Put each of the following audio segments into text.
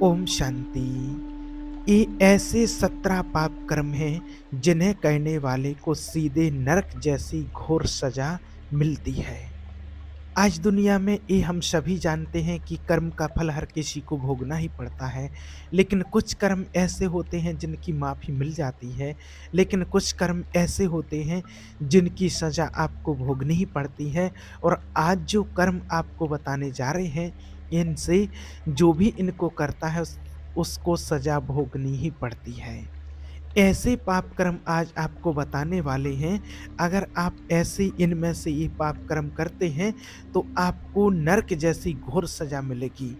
ओम शांति। ये ऐसे 17 पाप कर्म हैं जिन्हें करने वाले को सीधे नरक जैसी घोर सजा मिलती है। आज दुनिया में ये हम सभी जानते हैं कि कर्म का फल हर किसी को भोगना ही पड़ता है। लेकिन कुछ कर्म ऐसे होते हैं जिनकी माफ़ी मिल जाती है, लेकिन कुछ कर्म ऐसे होते हैं जिनकी सज़ा आपको भोगनी ही पड़ती है। और आज जो कर्म आपको बताने जा रहे हैं, इनसे जो भी इनको करता है उसको सज़ा भोगनी ही पड़ती है। ऐसे पाप कर्म आज आपको बताने वाले हैं। अगर आप ऐसे इनमें से ये पाप कर्म करते हैं तो आपको नर्क जैसी घोर सजा मिलेगी।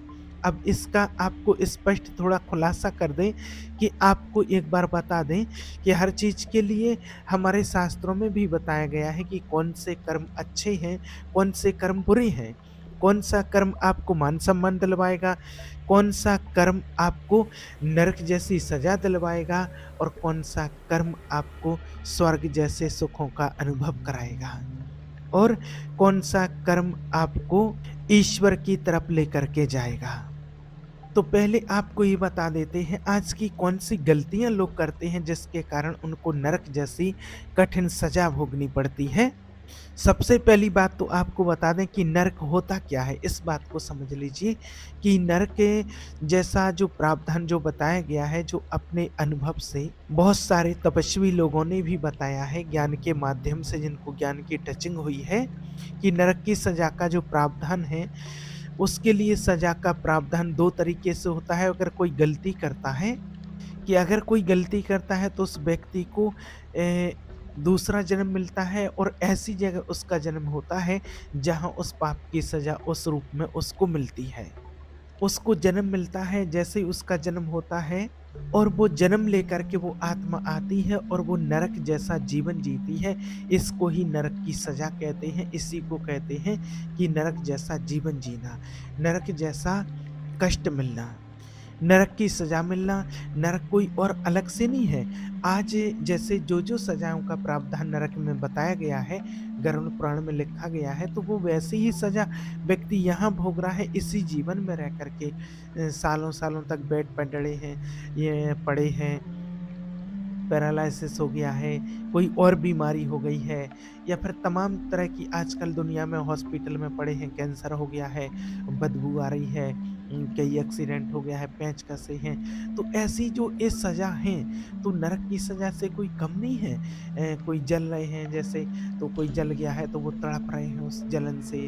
अब इसका आपको स्पष्ट थोड़ा खुलासा कर दें कि आपको एक बार बता दें कि हर चीज़ के लिए हमारे शास्त्रों में भी बताया गया है कि कौन से कर्म अच्छे हैं, कौन से कर्म बुरे हैं, कौन सा कर्म आपको मान सम्मान दिलवाएगा, कौन सा कर्म आपको नरक जैसी सजा दिलवाएगा और कौन-सा कर्म आपको स्वर्ग जैसे सुखों का अनुभव कराएगा और कौन-सा कर्म आपको ईश्वर की तरफ लेकर के जाएगा। तो पहले आपको ये बता देते हैं आज की कौन-सी गलतियाँ लोग करते हैं जिसके कारण उनको नरक जैसी कठिन सजा भोगनी पड़ती है। सबसे पहली बात तो आपको बता दें कि नर्क होता क्या है, इस बात को समझ लीजिए कि नर्क जैसा जो प्रावधान जो बताया गया है, जो अपने अनुभव से बहुत सारे तपस्वी लोगों ने भी बताया है, ज्ञान के माध्यम से जिनको ज्ञान की टचिंग हुई है, कि नरक की सज़ा का जो प्रावधान है, उसके लिए सज़ा का प्रावधान 2 तरीके से होता है। अगर कोई गलती करता है कि अगर कोई गलती करता है तो उस व्यक्ति को दूसरा जन्म मिलता है और ऐसी जगह उसका जन्म होता है जहाँ उस पाप की सज़ा उस रूप में उसको मिलती है। उसको जन्म मिलता है, जैसे ही उसका जन्म होता है और वो जन्म लेकर के वो आत्मा आती है और वो नरक जैसा जीवन जीती है। इसको ही नरक की सज़ा कहते हैं, इसी को कहते हैं कि नरक जैसा जीवन जीना, नरक जैसा कष्ट मिलना। नरक की सज़ा मिलना, नरक कोई और अलग से नहीं है। आज जैसे जो-जो सज़ाओं का प्रावधान नरक में बताया गया है, गरुड़ पुराण में लिखा गया है, तो वो वैसी ही सज़ा व्यक्ति यहाँ भोग रहा है इसी जीवन में रह कर के। सालों-सालों तक बेड पे पड़े हैं, ये पड़े हैं, पैरालिसिस हो गया है, कोई और बीमारी हो गई है या फिर तमाम तरह की आजकल दुनिया में हॉस्पिटल में पड़े हैं, कैंसर हो गया है, बदबू आ रही है, कहीं एक्सीडेंट हो गया है, पेंचकसे हैं। तो ऐसी जो ये सज़ा हैं, तो नरक की सज़ा से कोई कम नहीं है। कोई जल रहे हैं जैसे, तो कोई जल गया है तो वो तड़प रहे हैं उस जलन से,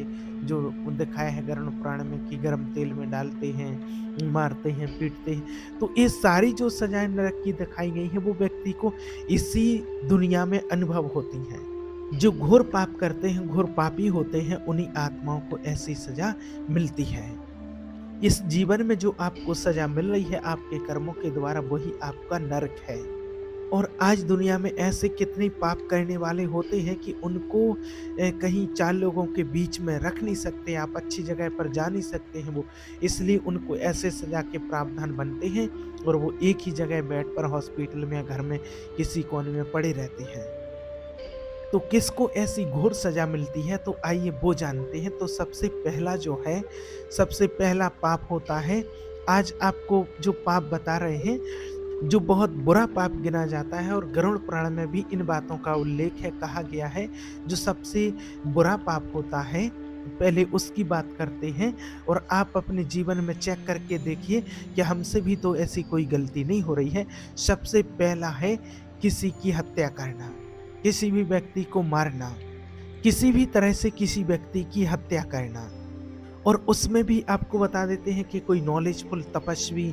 जो दिखाया है गरुड़ पुराण में कि गरम तेल में डालते हैं, मारते हैं, पीटते हैं। तो ये सारी जो सज़ाएँ नरक की दिखाई गई हैं, वो व्यक्ति को इसी दुनिया में अनुभव होती हैं। जो घोर पाप करते हैं, घोर पापी होते हैं, उन्हीं आत्माओं को ऐसी सज़ा मिलती है। इस जीवन में जो आपको सज़ा मिल रही है आपके कर्मों के द्वारा, वही आपका नरक है। और आज दुनिया में ऐसे कितने पाप करने वाले होते हैं कि उनको कहीं 4 लोगों के बीच में रख नहीं सकते, आप अच्छी जगह पर जा नहीं सकते हैं वो, इसलिए उनको ऐसे सज़ा के प्रावधान बनते हैं और वो एक ही जगह बेड पर हॉस्पिटल में या घर में किसी कोने में पड़े रहते हैं। तो किसको ऐसी घोर सज़ा मिलती है, तो आइए वो जानते हैं। तो सबसे पहला जो है, सबसे पहला पाप होता है, आज आपको जो पाप बता रहे हैं, जो बहुत बुरा पाप गिना जाता है और गरुड़ पुराण में भी इन बातों का उल्लेख है, कहा गया है। जो सबसे बुरा पाप होता है, पहले उसकी बात करते हैं और आप अपने जीवन में चेक करके देखिए कि हमसे भी तो ऐसी कोई गलती नहीं हो रही है। सबसे पहला है किसी की हत्या करना, किसी भी व्यक्ति को मारना, किसी भी तरह से किसी व्यक्ति की हत्या करना। और उसमें भी आपको बता देते हैं कि कोई नॉलेजफुल तपस्वी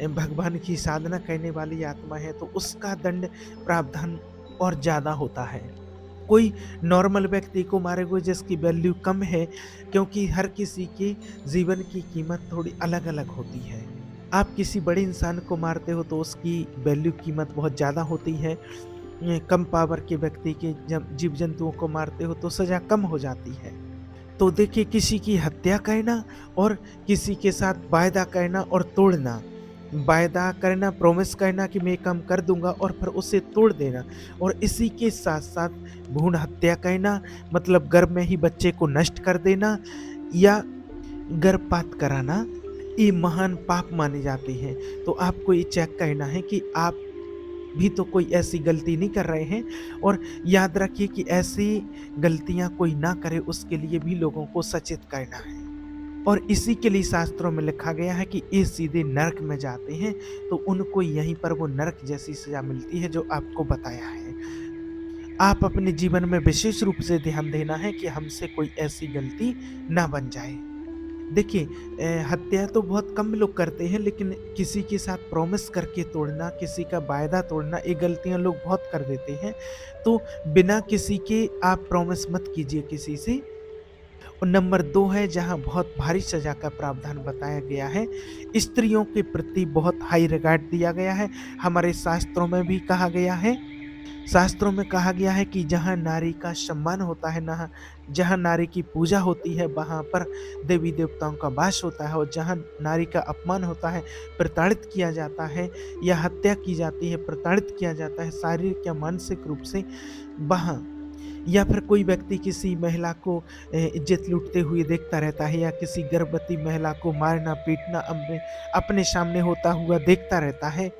भगवान की साधना करने वाली आत्मा है तो उसका दंड प्रावधान और ज़्यादा होता है। कोई नॉर्मल व्यक्ति को मारेंगे जिसकी वैल्यू कम है, क्योंकि हर किसी के जीवन की कीमत थोड़ी अलग-अलग होती है। आप किसी बड़े इंसान को मारते हो तो उसकी वैल्यू कीमत बहुत ज़्यादा होती है। कम पावर के व्यक्ति के जब जीव-जंतुओं को मारते हो तो सज़ा कम हो जाती है। तो देखिए, किसी की हत्या करना और किसी के साथ वायदा करना और तोड़ना। वायदा करना, प्रॉमिस करना कि मैं ये काम कर दूँगा और फिर उसे तोड़ देना, और इसी के साथ-साथ भ्रूण हत्या करना, मतलब गर्भ में ही बच्चे को नष्ट कर देना या गर्भपात कराना। ये महान पाप माने जाते हैं। तो आपको ये चेक करना है कि आप भी तो कोई ऐसी गलती नहीं कर रहे हैं, और याद रखिए कि ऐसी गलतियां कोई ना करे उसके लिए भी लोगों को सचेत करना है। और इसी के लिए शास्त्रों में लिखा गया है कि ये सीधे नरक में जाते हैं, तो उनको यहीं पर वो नरक जैसी सजा मिलती है जो आपको बताया है। आप अपने जीवन में विशेष रूप से ध्यान देना है कि हमसे कोई ऐसी गलती ना बन जाए। देखिए, हत्या तो बहुत कम लोग करते हैं, लेकिन किसी के साथ प्रॉमिस करके तोड़ना, किसी का वायदा तोड़ना, ये गलतियां लोग बहुत कर देते हैं। तो बिना किसी के आप प्रॉमिस मत कीजिए किसी से। और नंबर 2 है जहाँ बहुत भारी सजा का प्रावधान बताया गया है। स्त्रियों के प्रति बहुत हाई रिगार्ड दिया गया है। हमारे शास्त्रों में भी कहा गया है, शास्त्रों में कहा गया है कि जहाँ नारी का सम्मान होता है, ना जहाँ नारी की पूजा होती है, वहाँ पर देवी देवताओं का वास होता है। और जहाँ नारी का अपमान होता है, प्रताड़ित किया जाता है या हत्या की जाती है, प्रताड़ित किया जाता है शारीरिक या मानसिक रूप से, वहाँ या फिर कोई व्यक्ति किसी महिला को इज्जत लूटते हुए देखता रहता है, या किसी गर्भवती महिला को मारना पीटना अपने अपने सामने होता हुआ देखता रहता है,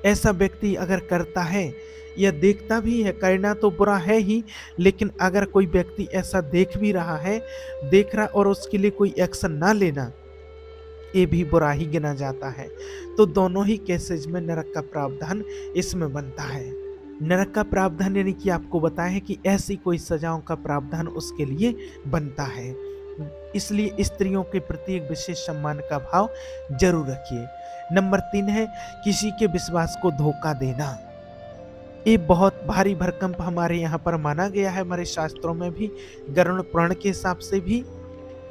ऐसा व्यक्ति अगर करता है या देखता भी है, करना तो बुरा है ही, लेकिन अगर कोई व्यक्ति ऐसा देख भी रहा है, देख रहा और उसके लिए कोई एक्शन ना लेना, ये भी बुरा ही गिना जाता है। तो दोनों ही केसेज में नरक का प्रावधान इसमें बनता है। नरक का प्रावधान यानी कि आपको बताया है कि ऐसी कोई सजाओं का प्रावधान उसके लिए बनता है। इसलिए स्त्रियों के प्रति एक विशेष सम्मान का भाव जरूर रखिए। नंबर 3 है किसी के विश्वास को धोखा देना। ये बहुत भारी भरकम हमारे यहाँ पर माना गया है, हमारे शास्त्रों में भी, गरुड़ पुराण के हिसाब से भी।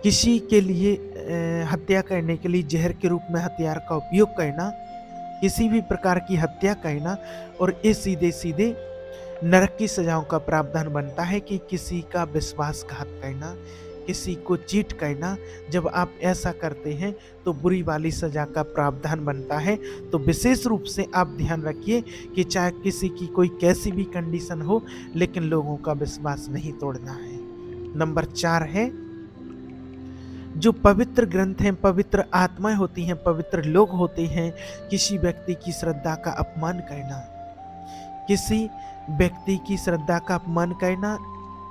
किसी के लिए हत्या करने के लिए जहर के रूप में हथियार का उपयोग करना, किसी भी प्रकार की हत्या करना, और ये सीधे सीधे नरक की सजाओं का प्रावधान बनता है कि किसी का विश्वासघात करना, किसी को चीट करना। जब आप ऐसा करते हैं तो बुरी वाली सजा का प्रावधान बनता है। तो विशेष रूप से आप ध्यान रखिए कि चाहे किसी की कोई कैसी भी कंडीशन हो, लेकिन लोगों का विश्वास नहीं तोड़ना है। नंबर 4 है जो पवित्र ग्रंथ हैं, पवित्र आत्माएं होती हैं, पवित्र लोग होते हैं, किसी व्यक्ति की श्रद्धा का अपमान करना, किसी व्यक्ति की श्रद्धा का अपमान करना,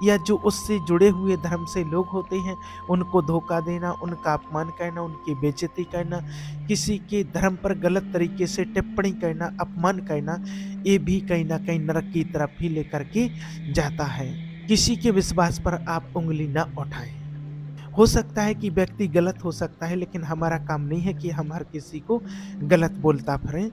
या जो उससे जुड़े हुए धर्म से लोग होते हैं उनको धोखा देना, उनका अपमान करना, उनकी बेइज्जती करना, किसी के धर्म पर गलत तरीके से टिप्पणी करना, अपमान करना, ये भी कहीं ना कहीं नरक की तरफ ही लेकर के जाता है। किसी के विश्वास पर आप उंगली ना उठाएं। हो सकता है कि व्यक्ति गलत हो सकता है, लेकिन हमारा काम नहीं है कि हम हर किसी को गलत बोलता फिरें।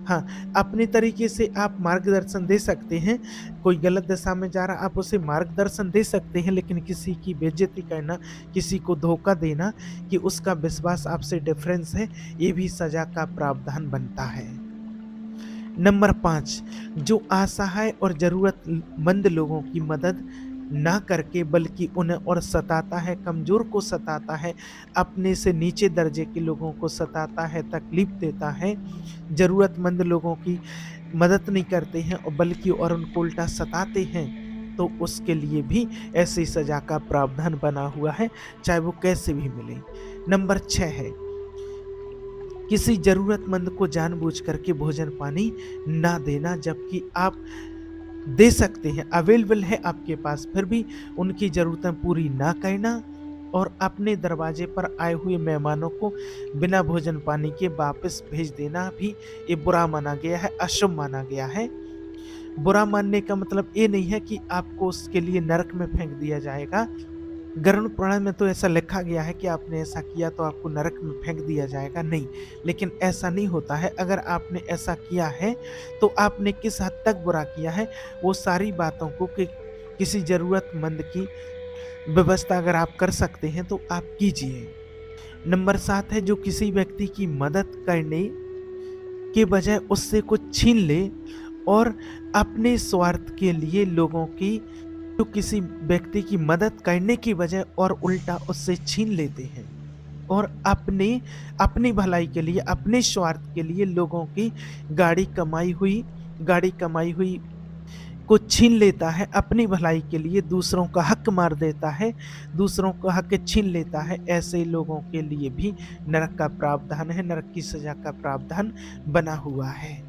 हाँ, अपने तरीके से आप मार्गदर्शन दे सकते हैं। कोई गलत दिशा में जा रहा, आप उसे मार्गदर्शन दे सकते हैं, लेकिन किसी की बेइज्जती करना, किसी को धोखा देना कि उसका विश्वास आपसे डिफरेंस है, ये भी सजा का प्रावधान बनता है। नंबर 5 जो असहाय और जरूरतमंद लोगों की मदद ना करके बल्कि उन्हें और सताता है, कमजोर को सताता है, अपने से नीचे दर्जे के लोगों को सताता है, तकलीफ देता है, जरूरतमंद लोगों की मदद नहीं करते हैं और बल्कि और उनको उल्टा सताते हैं, तो उसके लिए भी ऐसी सजा का प्रावधान बना हुआ है, चाहे वो कैसे भी मिले। नंबर 6 है किसी जरूरतमंद को जानबूझ करके भोजन पानी ना देना, जबकि आप दे सकते हैं, अवेलेबल है आपके पास, फिर भी उनकी ज़रूरतें पूरी ना करना, और अपने दरवाजे पर आए हुए मेहमानों को बिना भोजन पानी के वापस भेज देना भी ये बुरा माना गया है, अशुभ माना गया है। बुरा मानने का मतलब ये नहीं है कि आपको उसके लिए नरक में फेंक दिया जाएगा। गरुड़ पुराण में तो ऐसा लिखा गया है कि आपने ऐसा किया तो आपको नरक में फेंक दिया जाएगा, नहीं, लेकिन ऐसा नहीं होता है। अगर आपने ऐसा किया है तो आपने किस हद तक बुरा किया है, वो सारी बातों को कि किसी ज़रूरतमंद की व्यवस्था अगर आप कर सकते हैं तो आप कीजिए। नंबर 7 है जो किसी व्यक्ति की मदद करने के बजाय उससे कुछ छीन ले और अपने स्वार्थ के लिए लोगों की, तो किसी व्यक्ति की मदद करने की बजाय और उल्टा उससे छीन लेते हैं और अपनी भलाई के लिए, अपने स्वार्थ के लिए लोगों की गाड़ी कमाई हुई को छीन लेता है अपनी भलाई के लिए, दूसरों का हक मार देता है, दूसरों का हक छीन लेता है, ऐसे लोगों के लिए भी नरक का प्रावधान है, नरक की सजा का प्रावधान बना हुआ है।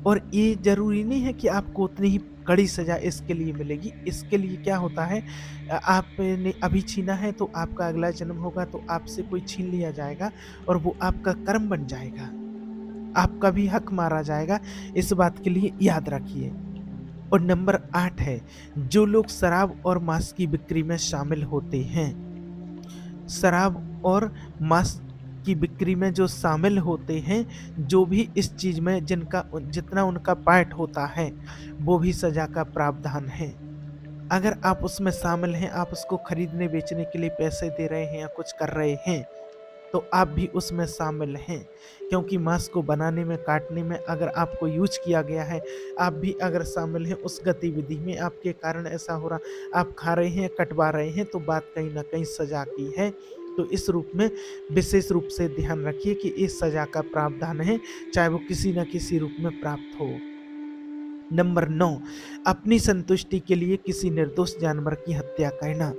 और ये ज़रूरी नहीं है कि आपको उतनी ही कड़ी सज़ा इसके लिए मिलेगी। इसके लिए क्या होता है, आपने अभी छीना है तो आपका अगला जन्म होगा तो आपसे कोई छीन लिया जाएगा और वो आपका कर्म बन जाएगा। आपका भी हक मारा जाएगा, इस बात के लिए याद रखिए। और नंबर 8 है, जो लोग शराब और मांस की बिक्री में शामिल होते हैं, शराब और मांस की बिक्री में जो शामिल होते हैं, जो भी इस चीज़ में जिनका जितना उनका पार्ट होता है, वो भी सज़ा का प्रावधान है। अगर आप उसमें शामिल हैं, आप उसको खरीदने बेचने के लिए पैसे दे रहे हैं या कुछ कर रहे हैं, तो आप भी उसमें शामिल हैं। क्योंकि मांस को बनाने में, काटने में अगर आपको यूज़ किया गया है, आप भी अगर शामिल हैं उस गतिविधि में, आपके कारण ऐसा हो रहा, आप खा रहे हैं, कटवा रहे हैं, तो बात कहीं न कहीं सज़ा की है। तो इस रूप में विशेष रूप से ध्यान रखिए कि इस सज़ा का प्रावधान है, चाहे वो किसी न किसी रूप में प्राप्त हो। नंबर 9, अपनी संतुष्टि के लिए किसी निर्दोष जानवर की हत्या करना।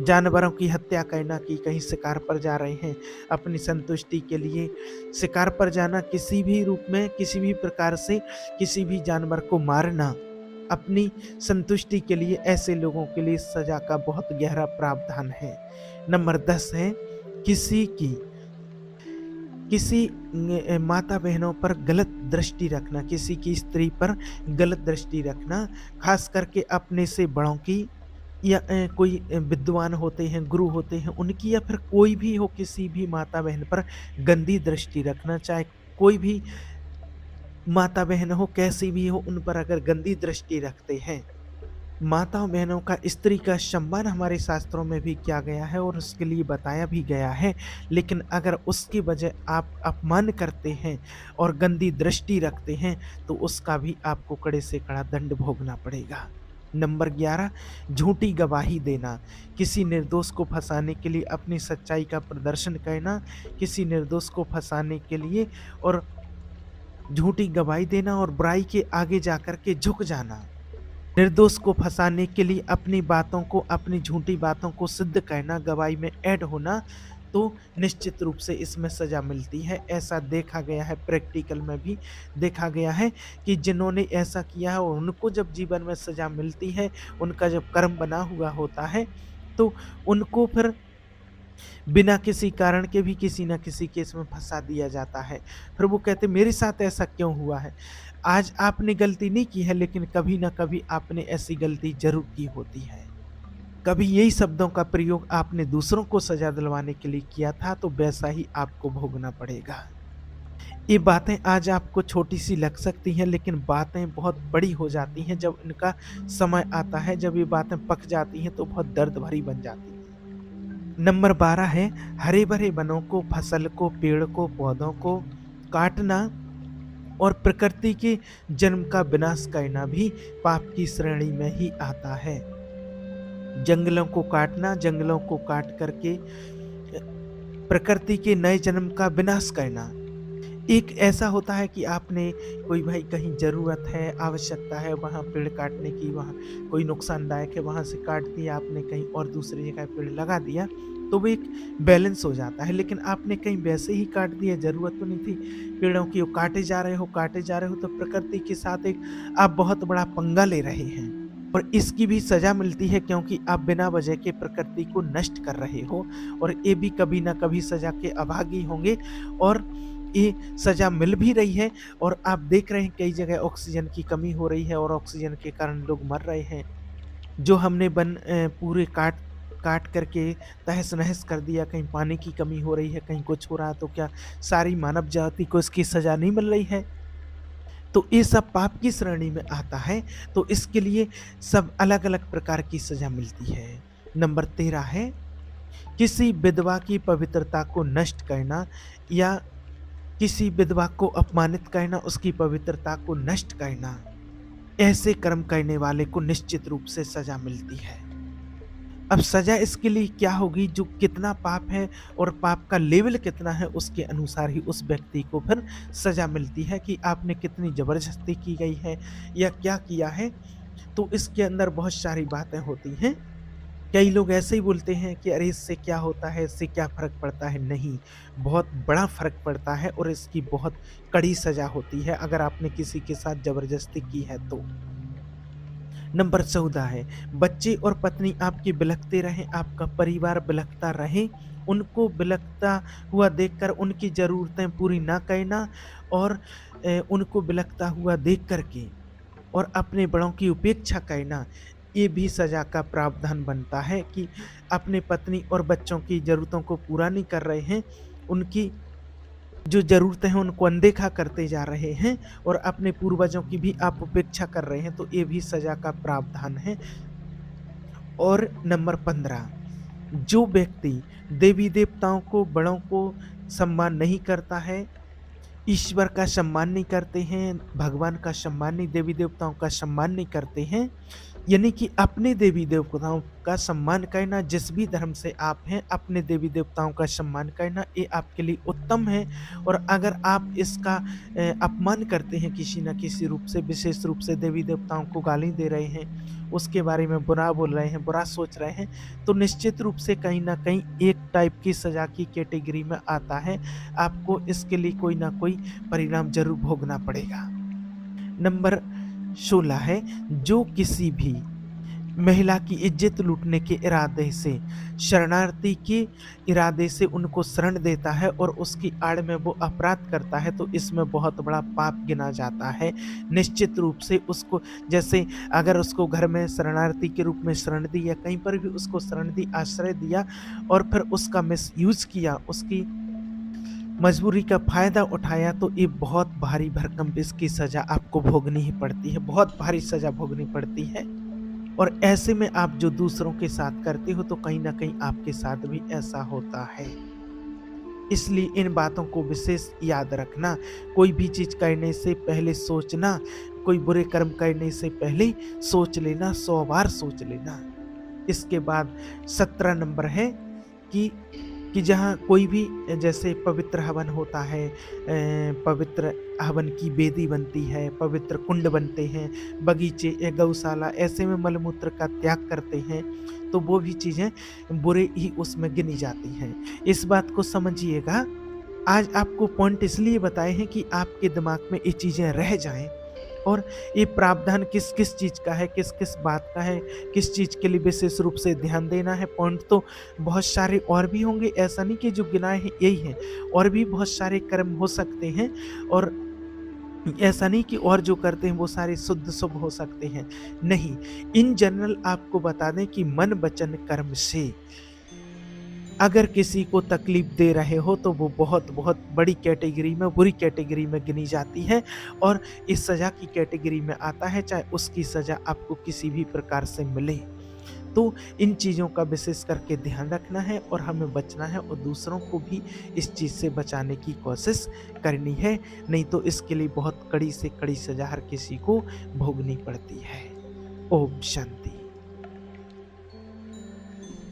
जानवरों की हत्या करना, कि कहीं शिकार पर जा रहे हैं, अपनी संतुष्टि के लिए शिकार पर जाना, किसी भी रूप में, किसी भी प्रकार से किसी भी जानवर को मारना अपनी संतुष्टि के लिए, ऐसे लोगों के लिए सजा का बहुत गहरा प्रावधान है। नंबर 10 है, किसी माता बहनों पर गलत दृष्टि रखना, किसी की स्त्री पर गलत दृष्टि रखना, खास करके अपने से बड़ों की, या कोई विद्वान होते हैं, गुरु होते हैं उनकी, या फिर कोई भी हो, किसी भी माता बहन पर गंदी दृष्टि रखना, चाहे कोई भी माता बहन हो, कैसी भी हो, उन पर अगर गंदी दृष्टि रखते हैं। माताओं बहनों का, स्त्री का सम्मान हमारे शास्त्रों में भी किया गया है और उसके लिए बताया भी गया है, लेकिन अगर उसकी वजह आप अपमान करते हैं और गंदी दृष्टि रखते हैं, तो उसका भी आपको कड़े से कड़ा दंड भोगना पड़ेगा। नंबर 11, झूठी गवाही देना, किसी निर्दोष को फंसाने के लिए अपनी सच्चाई का प्रदर्शन करना, किसी निर्दोष को फंसाने के लिए और झूठी गवाही देना और बुराई के आगे जाकर के झुक जाना, निर्दोष को फंसाने के लिए अपनी बातों को, अपनी झूठी बातों को सिद्ध करना, गवाही में ऐड होना, तो निश्चित रूप से इसमें सज़ा मिलती है। ऐसा देखा गया है, प्रैक्टिकल में भी देखा गया है कि जिन्होंने ऐसा किया है और उनको जब जीवन में सज़ा मिलती है, उनका जब कर्म बना हुआ होता है, तो उनको फिर बिना किसी कारण के भी किसी न किसी केस में फंसा दिया जाता है। फिर वो कहते मेरे साथ ऐसा क्यों हुआ है? आज आपने गलती नहीं की है, लेकिन कभी न कभी आपने ऐसी गलती ज़रूर की होती है। कभी यही शब्दों का प्रयोग आपने दूसरों को सज़ा दिलवाने के लिए किया था, तो वैसा ही आपको भोगना पड़ेगा। ये बातें आज आपको छोटी-सी लग सकती हैं, लेकिन बातें बहुत बड़ी हो जाती हैं जब इनका समय आता है, जब ये बातें पक जाती हैं तो बहुत दर्द भरी बन जाती हैं। नंबर 12 है, हरे-भरे वनों को, फसल को, पेड़ को, पौधों को काटना और प्रकृति के जन्म का विनाश करना भी पाप की श्रेणी में ही आता है। जंगलों को काटना, जंगलों को काट करके प्रकृति के नए जन्म का विनाश करना। एक ऐसा होता है कि आपने कोई, भाई कहीं ज़रूरत है, आवश्यकता है, वहाँ पेड़ काटने की, वहाँ कोई नुकसानदायक है, वहाँ से काट दिया आपने, कहीं और दूसरी जगह पेड़ लगा दिया, तो वो एक बैलेंस हो जाता है। लेकिन आपने कहीं वैसे ही काट दिया, ज़रूरत तो नहीं थी पेड़ों की, वो काटे जा रहे हो, तो प्रकृति के साथ एक आप बहुत बड़ा पंगा ले रहे हैं और इसकी भी सज़ा मिलती है, क्योंकि आप बिना वजह के प्रकृति को नष्ट कर रहे हो और ये भी कभी ना कभी सज़ा के अभागी होंगे और ये सज़ा मिल भी रही है। और आप देख रहे हैं कई जगह ऑक्सीजन की कमी हो रही है और ऑक्सीजन के कारण लोग मर रहे हैं। जो हमने पूरे काट काट करके तहस-नहस कर दिया, कहीं पानी की कमी हो रही है, कहीं कुछ हो रहा है, तो क्या सारी मानव जाति को इसकी सज़ा नहीं मिल रही है? तो ये सब पाप की श्रेणी में आता है, तो इसके लिए सब अलग-अलग प्रकार की सज़ा मिलती है। नंबर 13 है, किसी विधवा की पवित्रता को नष्ट करना या किसी विधवा को अपमानित करना, उसकी पवित्रता को नष्ट करना, ऐसे कर्म करने वाले को निश्चित रूप से सज़ा मिलती है। अब सज़ा इसके लिए क्या होगी, जो कितना पाप है और पाप का लेवल कितना है, उसके अनुसार ही उस व्यक्ति को फिर सज़ा मिलती है कि आपने कितनी ज़बरदस्ती की गई है या क्या किया है, तो इसके अंदर बहुत सारी बातें होती हैं। कई लोग ऐसे ही बोलते हैं कि अरे इससे क्या होता है, इससे क्या फ़र्क पड़ता है? नहीं, बहुत बड़ा फ़र्क पड़ता है और इसकी बहुत कड़ी सज़ा होती है अगर आपने किसी के साथ ज़बरदस्ती की है तो। नंबर 14 है, बच्चे और पत्नी आपकी बिलखते रहें, आपका परिवार बिलखता रहे, उनको बिलखता हुआ देखकर उनकी ज़रूरतें पूरी ना करना और उनको बिलखता हुआ देख कर के और अपने बड़ों की उपेक्षा करना, ये भी सज़ा का प्रावधान बनता है कि अपने पत्नी और बच्चों की ज़रूरतों को पूरा नहीं कर रहे हैं, उनकी जो ज़रूरतें हैं उनको अनदेखा करते जा रहे हैं और अपने पूर्वजों की भी आप उपेक्षा कर रहे हैं, तो ये भी सज़ा का प्रावधान है। और नंबर 15, जो व्यक्ति देवी-देवताओं को, बड़ों को सम्मान नहीं करता है, ईश्वर का सम्मान नहीं करते हैं, भगवान का सम्मान नहीं, देवी-देवताओं का सम्मान नहीं करते हैं, यानी कि अपने देवी-देवताओं का सम्मान करना, जिस भी धर्म से आप हैं, अपने देवी-देवताओं का सम्मान करना, ये आपके लिए उत्तम है। और अगर आप इसका अपमान करते हैं किसी न किसी रूप से, विशेष रूप से देवी-देवताओं को गाली दे रहे हैं, उसके बारे में बुरा बोल रहे हैं, बुरा सोच रहे हैं, तो निश्चित रूप से कहीं न कहीं एक टाइप की सज़ा की कैटेगरी में आता है। आपको इसके लिए कोई न कोई परिणाम ज़रूर भोगना पड़ेगा। नंबर 16 है, जो किसी भी महिला की इज्जत लूटने के इरादे से, शरणार्थी के इरादे से उनको शरण देता है और उसकी आड़ में वो अपराध करता है, तो इसमें बहुत बड़ा पाप गिना जाता है। निश्चित रूप से उसको, जैसे अगर उसको घर में शरणार्थी के रूप में शरण दी या कहीं पर भी उसको शरण दी, आश्रय दिया और फिर उसका मिसयूज़ किया, उसकी मजबूरी का फ़ायदा उठाया, तो ये बहुत भारी भरकम इसकी सज़ा आपको भोगनी ही पड़ती है, बहुत भारी सज़ा भोगनी पड़ती है। और ऐसे में आप जो दूसरों के साथ करते हो तो कहीं न कहीं आपके साथ भी ऐसा होता है। इसलिए इन बातों को विशेष याद रखना, कोई भी चीज़ करने से पहले सोचना, कोई बुरे कर्म करने से पहले सोच लेना, 100 बार सोच लेना। इसके बाद 17 नंबर है कि जहाँ कोई भी जैसे पवित्र हवन होता है, पवित्र हवन की वेदी बनती है, पवित्र कुंड बनते हैं, बगीचे या गौशाला, ऐसे में मलमूत्र का त्याग करते हैं, तो वो भी चीज़ें बुरे ही उसमें गिनी जाती हैं। इस बात को समझिएगा। आज आपको पॉइंट इसलिए बताए हैं कि आपके दिमाग में ये चीज़ें रह जाएँ और ये प्रावधान किस-किस चीज़ का है, किस-किस बात का है, किस चीज़ के लिए विशेष रूप से ध्यान देना है। पॉइंट तो बहुत सारे और भी होंगे, ऐसा नहीं कि जो गिनाए हैं यही हैं, और भी बहुत सारे कर्म हो सकते हैं और ऐसा नहीं कि और जो करते हैं वो सारे शुभ हो सकते हैं। नहीं, इन जनरल आपको बता दें कि मन, वचन, कर्म से अगर किसी को तकलीफ दे रहे हो तो वो बहुत-बहुत बड़ी कैटेगरी में, बुरी कैटेगरी में गिनी जाती है और इस सज़ा की कैटेगरी में आता है, चाहे उसकी सज़ा आपको किसी भी प्रकार से मिले। तो इन चीज़ों का विशेष करके ध्यान रखना है और हमें बचना है और दूसरों को भी इस चीज़ से बचाने की कोशिश करनी है, नहीं तो इसके लिए बहुत कड़ी से कड़ी सज़ा हर किसी को भोगनी पड़ती है। ओम शांति।